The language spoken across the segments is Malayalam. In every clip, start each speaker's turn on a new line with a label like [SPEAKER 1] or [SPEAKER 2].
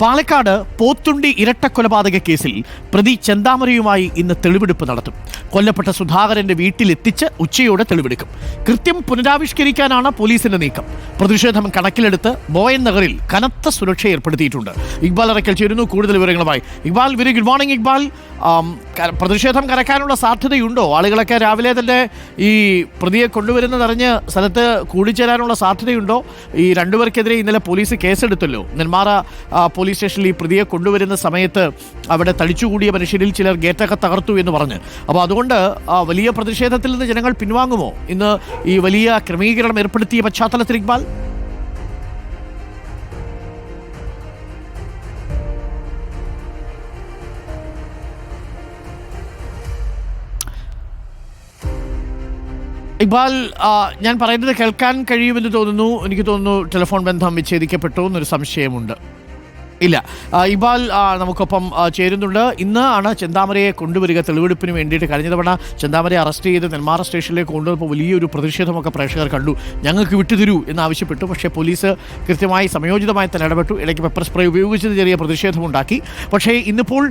[SPEAKER 1] പാലക്കാട് പോത്തുണ്ടി ഇരട്ടക്കൊലപാതക കേസിൽ പ്രതി ചെന്താമരയുമായി ഇന്ന് തെളിവെടുപ്പ് നടത്തും. കൊല്ലപ്പെട്ട സുധാകരന്റെ വീട്ടിലെത്തിച്ച് ഉച്ചയോടെ തെളിവെടുക്കും. കൃത്യം പുനരാവിഷ്കരിക്കാനാണ് പോലീസിന്റെ നീക്കം. പ്രതിഷേധം കണക്കിലെടുത്ത് ബോയൻ നഗറിൽ കനത്ത സുരക്ഷ ഏർപ്പെടുത്തിയിട്ടുണ്ട്. ഇക്ബാൽ അറക്കൽ ചേരുന്നു കൂടുതൽ വിവരങ്ങളുമായി. Iqbal, very good morning Iqbal. പ്രതിഷേധം കനക്കാനുള്ള സാധ്യതയുണ്ടോ? ആളുകളൊക്കെ രാവിലെ തന്നെ ഈ പ്രതിയെ കൊണ്ടുവരുന്നതറിഞ്ഞ് സ്ഥലത്ത് കൂടിച്ചേരാനുള്ള സാധ്യതയുണ്ടോ? ഈ രണ്ടുപേർക്കെതിരെ ഇന്നലെ പോലീസ് കേസെടുത്തല്ലോ. നെന്മാറ പോലീസ് സ്റ്റേഷനിൽ ഈ പ്രതിയെ കൊണ്ടുവരുന്ന സമയത്ത് അവിടെ തടിച്ചുകൂടിയ മനുഷ്യരിൽ ചിലർ ഗേറ്റൊക്കെ തകർത്തു എന്ന് പറഞ്ഞ്. അപ്പോൾ അതുകൊണ്ട് വലിയ പ്രതിഷേധത്തിൽ നിന്ന് ജനങ്ങൾ പിൻവാങ്ങുമോ ഇന്ന് ഈ വലിയ ക്രമീകരണം ഏർപ്പെടുത്തിയ പശ്ചാത്തലത്തിൽ ഇക്ബാൽ? ഇക്ബാൽ, ഞാൻ പറയുന്നത് കേൾക്കാൻ കഴിയുമെന്ന് തോന്നുന്നു. എനിക്ക് തോന്നുന്നു ടെലിഫോൺ ബന്ധം വിച്ഛേദിക്കപ്പെട്ടു എന്നൊരു സംശയമുണ്ട്. ഇല്ല, ഇക്ബാൽ നമുക്കൊപ്പം ചേരുന്നുണ്ട്. ഇന്ന് ആണ് ചെന്താമരയെ കൊണ്ടുവരിക തെളിവെടുപ്പിന് വേണ്ടിയിട്ട്. കഴിഞ്ഞ തവണ ചെന്താമരയെ അറസ്റ്റ് ചെയ്ത് നെന്മാറ സ്റ്റേഷനിലേക്ക് കൊണ്ടുവന്നപ്പോൾ വലിയൊരു പ്രതിഷേധമൊക്കെ പ്രേക്ഷകർ കണ്ടു. ഞങ്ങൾക്ക് വിട്ടുതരൂ എന്നാവശ്യപ്പെട്ടു. പക്ഷേ പോലീസ് കൃത്യമായി സമയോചിതമായി തന്നെ ഇടപെട്ടു. ഇടയ്ക്ക് പെപ്പർ സ്പ്രേ ഉപയോഗിച്ചത് ചെറിയ പ്രതിഷേധമുണ്ടാക്കി. പക്ഷേ ഇന്നിപ്പോൾ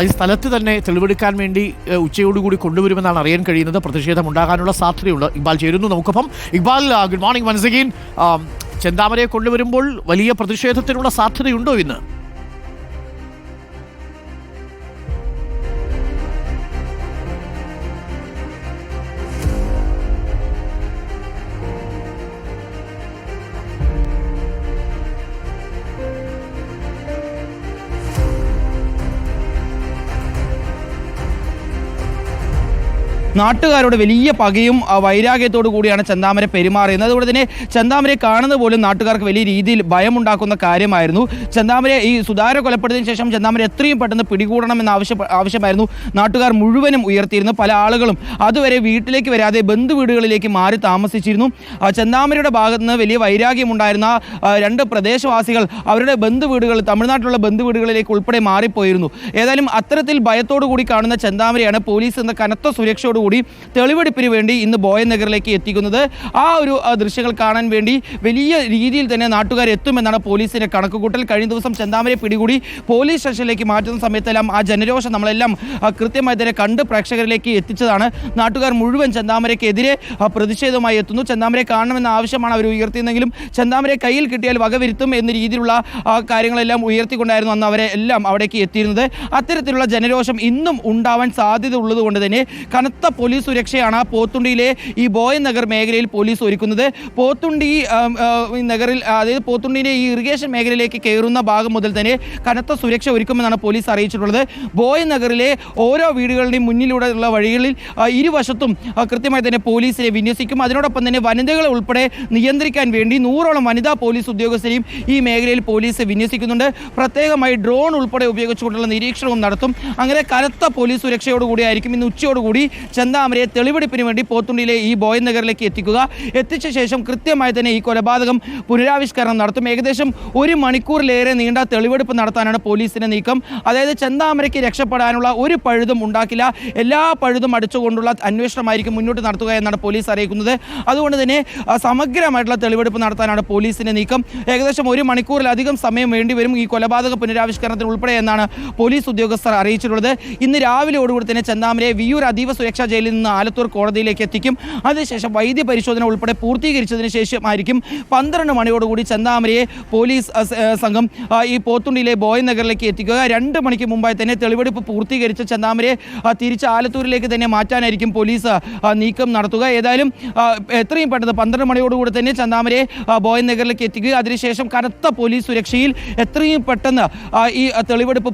[SPEAKER 1] ഈ സ്ഥലത്ത് തന്നെ തെളിവെടുക്കാൻ വേണ്ടി ഉച്ചയോടുകൂടി കൊണ്ടുവരുമെന്നാണ് അറിയാൻ കഴിയുന്നത്. പ്രതിഷേധം ഉണ്ടാകാനുള്ള സാധ്യതയുണ്ട്. ഇക്ബാൽ ചേരുന്നു നമുക്കൊപ്പം. Iqbal, good morning once again. ചെന്താമരയെ കൊണ്ടുവരുമ്പോൾ വലിയ പ്രതിഷേധത്തിനുള്ള സാധ്യതയുണ്ടോ ഇന്ന്?
[SPEAKER 2] നാട്ടുകാരോട് വലിയ പകയും വൈരാഗ്യത്തോടു കൂടിയാണ് ചെന്താമര പെരുമാറിയത്. അതുകൊണ്ട് തന്നെ ചെന്താമരയെ കാണുന്നത് പോലും നാട്ടുകാർക്ക് വലിയ രീതിയിൽ ഭയമുണ്ടാക്കുന്ന കാര്യമായിരുന്നു. ചെന്താമരയെ ഈ സുധാകര കൊലപ്പെടുത്തിയതിനു ശേഷം ചെന്താമര എത്രയും പെട്ടെന്ന് പിടികൂടണമെന്ന ആവശ്യമായിരുന്നു നാട്ടുകാർ മുഴുവനും ഉയർത്തിയിരുന്നു. പല ആളുകളും അതുവരെ വീട്ടിലേക്ക് വരാതെ ബന്ധുവീടുകളിലേക്ക് മാറി താമസിച്ചിരുന്നു. ചെന്താമരയുടെ ഭാഗത്ത് നിന്ന് വലിയ വൈരാഗ്യമുണ്ടായിരുന്ന രണ്ട് പ്രദേശവാസികൾ അവരുടെ ബന്ധുവീടുകൾ, തമിഴ്നാട്ടിലുള്ള ബന്ധുവീടുകളിലേക്ക് ഉൾപ്പെടെ മാറിപ്പോയിരുന്നു. ഏതായാലും അത്തരത്തിൽ ഭയത്തോടു കൂടി കാണുന്ന ചെന്താമരയാണ് പോലീസ് എന്ന കനത്ത സുരക്ഷയോട് കൂടി തെളിവെടുപ്പിന് വേണ്ടി ഇന്ന് ബോയൻ നഗറിലേക്ക് എത്തിക്കുന്നത്. ആ ഒരു ദൃശ്യങ്ങൾ കാണാൻ വേണ്ടി വലിയ രീതിയിൽ തന്നെ നാട്ടുകാർ എത്തുമെന്നാണ് പോലീസിന്റെ കണക്കുകൂട്ടൽ. കഴിഞ്ഞ ദിവസം ചെന്താമരയെ പിടികൂടി പോലീസ് സ്റ്റേഷനിലേക്ക് മാറ്റുന്ന സമയത്തെല്ലാം ആ ജനരോഷം നമ്മളെല്ലാം കൃത്യമായി തന്നെ കണ്ട് പ്രേക്ഷകരിലേക്ക് എത്തിച്ചതാണ്. നാട്ടുകാർ മുഴുവൻ ചെന്താമരയ്ക്കെതിരെ പ്രതിഷേധവുമായി എത്തുന്നു. ചെന്താമരയെ കാണണമെന്ന ആവശ്യമാണ് അവർ ഉയർത്തിയെന്നെങ്കിലും ചെന്താമരയെ കയ്യിൽ കിട്ടിയാൽ വകവരുത്തും എന്ന രീതിയിലുള്ള കാര്യങ്ങളെല്ലാം ഉയർത്തിക്കൊണ്ടായിരുന്നു അന്ന് അവരെ എല്ലാം അവിടേക്ക് എത്തിയിരുന്നത്. അത്തരത്തിലുള്ള ജനരോഷം ഇന്നും ഉണ്ടാവാൻ സാധ്യത ഉള്ളത് കൊണ്ട് തന്നെ കനത്ത പോലീസ് സുരക്ഷയാണ് പോത്തുണ്ടിയിലെ ഈ ബോയൻ നഗർ മേഖലയിൽ പോലീസ് ഒരുക്കുന്നത്. പോത്തുണ്ടി നഗറിൽ, അതായത് പോത്തുണ്ടിയിലെ ഈ ഇറിഗേഷൻ മേഖലയിലേക്ക് കയറുന്ന ഭാഗം മുതൽ തന്നെ കനത്ത സുരക്ഷ ഒരുക്കുമെന്നാണ് പോലീസ് അറിയിച്ചിട്ടുള്ളത്. ബോയൻ നഗറിലെ ഓരോ വീടുകളുടെയും മുന്നിലൂടെയുള്ള വഴികളിൽ ഇരുവശത്തും കൃത്യമായി തന്നെ പോലീസിനെ വിന്യസിക്കും. അതിനോടൊപ്പം തന്നെ വനിതകളെ ഉൾപ്പെടെ നിയന്ത്രിക്കാൻ വേണ്ടി 100ഓളം വനിതാ പോലീസ് ഉദ്യോഗസ്ഥരെയും ഈ മേഖലയിൽ പോലീസ് വിന്യസിക്കുന്നുണ്ട്. പ്രത്യേകമായി ഡ്രോൺ ഉൾപ്പെടെ ഉപയോഗിച്ചുകൊണ്ടുള്ള നിരീക്ഷണവും നടത്തും. അങ്ങനെ കനത്ത പോലീസ് സുരക്ഷയോടുകൂടിയായിരിക്കും ഇന്ന് ഉച്ചയോടുകൂടി ചെന്താമരയെ തെളിവെടുപ്പിന് വേണ്ടി പോത്തുണ്ടിയിലെ ഈ ബോയൻ നഗറിലേക്ക് എത്തിക്കുക. എത്തിച്ച ശേഷം കൃത്യമായി തന്നെ ഈ കൊലപാതകം പുനരാവിഷ്കരണം നടത്തും. ഏകദേശം 1 മണിക്കൂറിലേറെ നീണ്ട തെളിവെടുപ്പ് നടത്താനാണ് പോലീസിന്റെ നീക്കം. അതായത് ചെന്താമരയ്ക്ക് രക്ഷപ്പെടാനുള്ള ഒരു പഴുതും ഉണ്ടാക്കില്ല, എല്ലാ പഴുതും അടിച്ചുകൊണ്ടുള്ള അന്വേഷണമായിരിക്കും മുന്നോട്ട് നടത്തുക എന്നാണ് പോലീസ് അറിയിക്കുന്നത്. അതുകൊണ്ട് തന്നെ സമഗ്രമായിട്ടുള്ള തെളിവെടുപ്പ് നടത്താനാണ് പോലീസിന്റെ നീക്കം. ഏകദേശം 1 മണിക്കൂറിലധികം സമയം വേണ്ടിവരും ഈ കൊലപാതക പുനരാവിഷ്കരണത്തിന് ഉൾപ്പെടെ എന്നാണ് പോലീസ് ഉദ്യോഗസ്ഥർ അറിയിച്ചിട്ടുള്ളത്. ഇന്ന് രാവിലെയോടുകൂടി തന്നെ ചെന്താമരയെ വിയ്യൂർ അതീവ സുരക്ഷാ ജയിലിൽ നിന്ന് ആലത്തൂർ കോടതിയിലേക്ക് എത്തിക്കും. അതിനുശേഷം വൈദ്യ പരിശോധന ഉൾപ്പെടെ പൂർത്തീകരിച്ചതിന് ശേഷമായിരിക്കും 12 മണിയോടുകൂടി ചെന്താമരയെ പോലീസ് സംഘം ഈ പോത്തുണ്ടിയിലെ ബോയൻ നഗറിലേക്ക് എത്തിക്കുക. 2 മണിക്ക് മുമ്പായി തന്നെ തെളിവെടുപ്പ് പൂർത്തീകരിച്ച് ചെന്താമരയെ തിരിച്ച് ആലത്തൂരിലേക്ക് തന്നെ മാറ്റാനായിരിക്കും പോലീസ് നീക്കം നടത്തുക. ഏതായാലും എത്രയും പെട്ടെന്ന് 12 മണിയോടുകൂടി തന്നെ ചെന്താമരയെ ബോയൻ നഗറിലേക്ക് എത്തിക്കുക. അതിനുശേഷം കനത്ത പോലീസ് സുരക്ഷയിൽ എത്രയും പെട്ടെന്ന് ഈ തെളിവെടുപ്പ്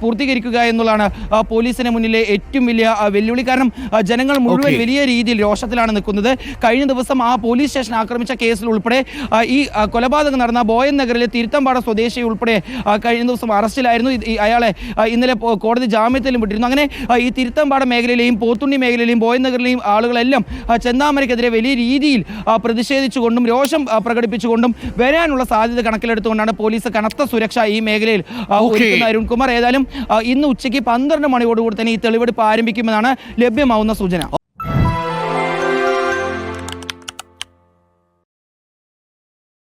[SPEAKER 2] പൂർത്തീകരിക്കുക എന്നുള്ളതാണ് പോലീസിന് മുന്നിലെ ഏറ്റവും വലിയ വെല്ലുവിളി. കാരണം ജനങ്ങൾ മുഴുവൻ വലിയ രീതിയിൽ രോഷത്തിലാണ് നിൽക്കുന്നത്. കഴിഞ്ഞ ദിവസം ആ പോലീസ് സ്റ്റേഷൻ ആക്രമിച്ച കേസിൽ ഉൾപ്പെടെ ഈ കൊലപാതകം നടന്ന ബോയൻ നഗറിലെ തിരുത്തമ്പാട സ്വദേശി ഉൾപ്പെടെ കഴിഞ്ഞ ദിവസം അറസ്റ്റിലായിരുന്നു. അയാളെ ഇന്നലെ കോടതി ജാമ്യത്തിലും വിട്ടിരുന്നു. അങ്ങനെ ഈ തിരുത്തമ്പാട മേഖലയിലെയും പോത്തുണ്ടി മേഖലയിലെയും ബോയൻ നഗറിലെയും ആളുകളെല്ലാം ചെന്താമരയ്ക്കെതിരെ വലിയ രീതിയിൽ പ്രതിഷേധിച്ചുകൊണ്ടും രോഷം പ്രകടിപ്പിച്ചുകൊണ്ടും വരാനുള്ള സാധ്യത കണക്കിലെടുത്തുകൊണ്ടാണ് പോലീസ് കനത്ത സുരക്ഷ ഈ മേഖലയിൽ ഒരുക്കുന്ന. അരുൺകുമാർ, ഏതായാലും ഇന്ന് ഉച്ചയ്ക്ക് 12 മണിയോടുകൂടി തന്നെ ഈ തെളിവെടുപ്പ് ആരംഭിക്കുമെന്നാണ് ലഭ്യമാവുന്ന സൂചന.